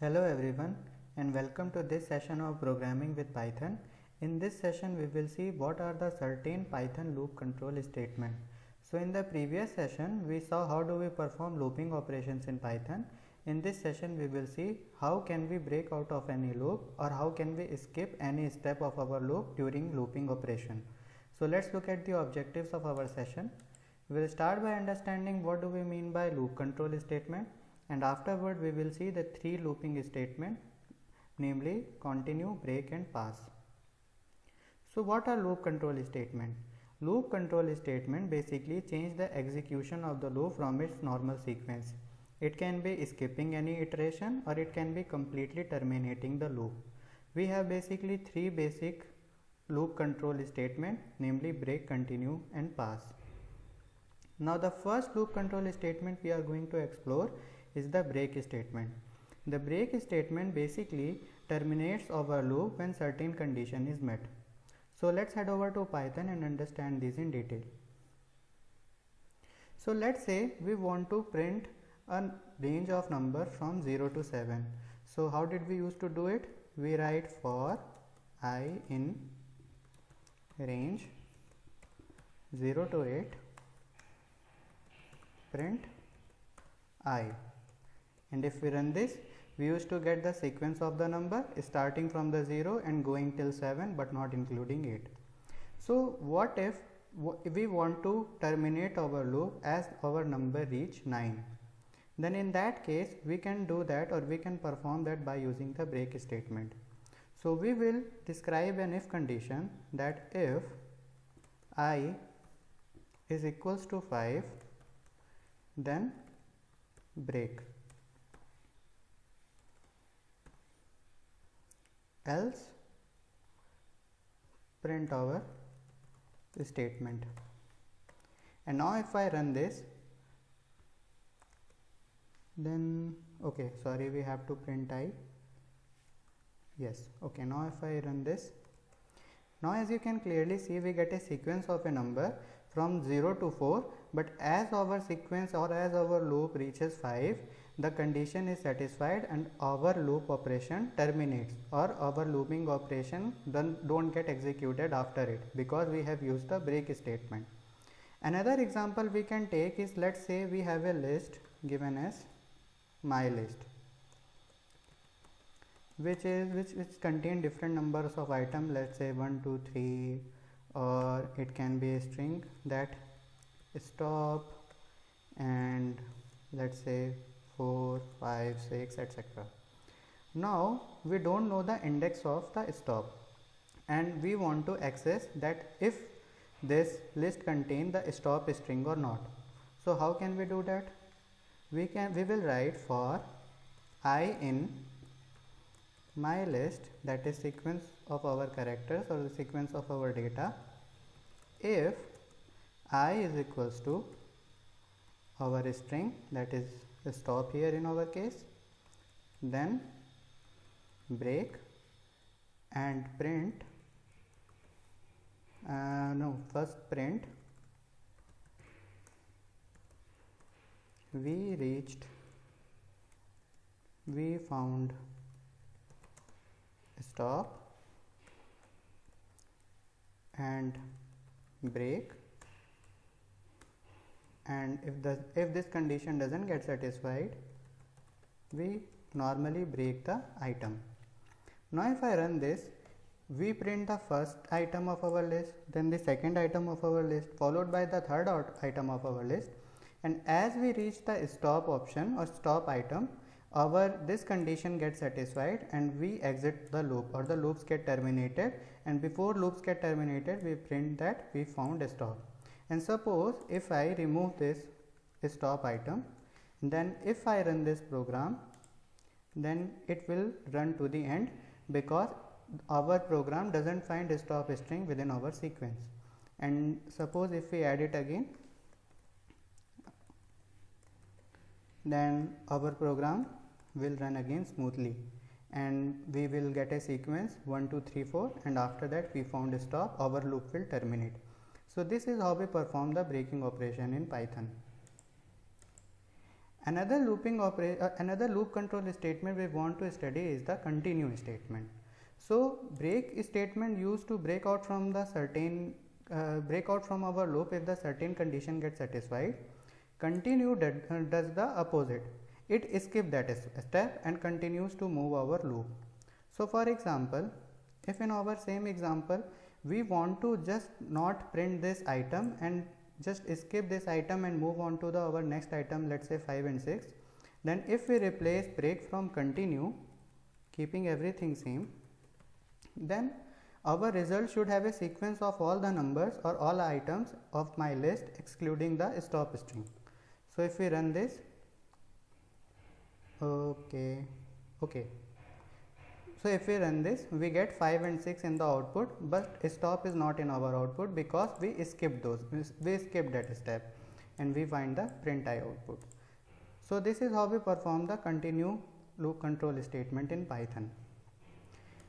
Hello everyone and welcome to this session of programming with Python. In this session we will see what are the certain Python loop control statement. So in the previous session we saw how do we perform looping operations in Python. In this session we will see how can we break out of any loop or how can we skip any step of our loop during looping operation. So let's look at the objectives of our session. We will start by understanding what do we mean by loop control statement, and afterward we will see the three looping statement, namely continue, break and pass. So what are loop control statement? Loop control statement basically change the execution of the loop from its normal sequence. It can be skipping any iteration or it can be completely terminating the loop. We have basically three basic loop control statement, namely break, continue and pass. Now the first loop control statement we are going to explore is the break statement. The break statement basically terminates our loop when certain condition is met. So let's head over to Python and understand this in detail. So let's say we want to print a range of number from 0 to 7. So how did we used to do it? We write for I in range 0 to 8 print I, and if we run this we used to get the sequence of the number starting from the 0 and going till 7 but not including 8. So what if we want to terminate our loop as our number reach 9? Then in that case we can do that, or we can perform that by using the break statement. So we will describe an if condition that if I is equals to 5, then break, else print our statement. And now if I run this, then we have to print I. Yes, okay, now if I run this, now as you can clearly see we get a sequence of a number from 0 to 4, but as our sequence or as our loop reaches 5, the condition is satisfied and our loop operation terminates, or our looping operation don't get executed after it because we have used the break statement. Another example we can take is, let's say we have a list given as my list, which contain different numbers of items, let's say 1 2 3, or it can be a string that stop, and let's say 4 5 6 etc. Now we don't know the index of the stop and we want to access that if this list contain the stop string or not. So how can we do that? We will write for I in my list, that is sequence of our characters or the sequence of our data, if I is equals to our string, that is the stop here in our case, then break and print first print we found stop, and break, and if this condition doesn't get satisfied we normally break the item. Now if I run this, we print the first item of our list, then the second item of our list, followed by the third item of our list, and as we reach the stop option or stop item, this condition gets satisfied and we exit the loop, or the loops get terminated, and before loops get terminated we print that we found a stop. And suppose if I remove this stop item, then if I run this program, then it will run to the end because our program doesn't find a stop string within our sequence. And suppose if we add it again, then our program will run again smoothly and we will get a sequence 1 2 3 4, and after that we found a stop, our loop will terminate. So this is how we perform the breaking operation in Python. Another loop control statement we want to study is the continue statement. So break statement used to break out from the certain break out from our loop if the certain condition gets satisfied. Continue does the opposite. It skips that step and continues to move our loop. So for example, if in our same example we want to just not print this item and just skip this item and move on to the our next item, let's say 5 and 6, then if we replace break from continue, keeping everything same, then our result should have a sequence of all the numbers or all items of my list excluding the stop string. So if we run this, okay, so if we run this, we get 5 and 6 in the output, but stop is not in our output because we skipped that step, and we find the print I output. So this is how we perform the continue loop control statement in Python.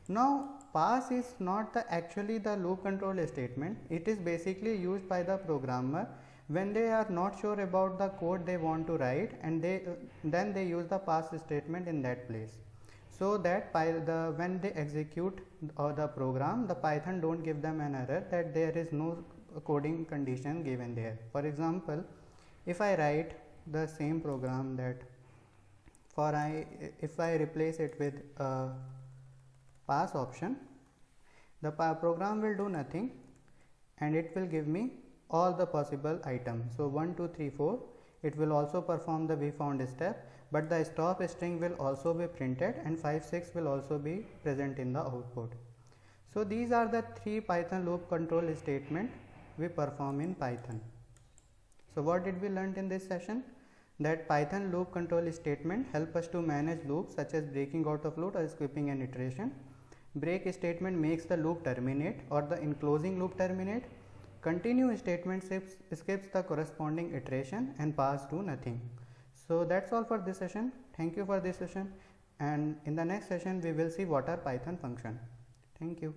Now pass is not actually the loop control statement. It is basically used by the programmer when they are not sure about the code they want to write, and then they use the pass statement in that place, so that when they execute the program, the Python don't give them an error that there is no coding condition given there. For example, if I write the same program that if I replace it with pass option, the program will do nothing and it will give me all the possible items. So 1 2 3 4, it will also perform the we found step, but the stop string will also be printed and 5 6 will also be present in the output. So these are the 3 Python loop control statement we perform in Python. So what did we learn in this session? That Python loop control statement help us to manage loops such as breaking out of loop or skipping an iteration. Break statement makes the loop terminate or the enclosing loop terminate. Continue statement skips the corresponding iteration, and pass do nothing. So that's all for this session. Thank you for this session, and in the next session we will see what are Python function. Thank you.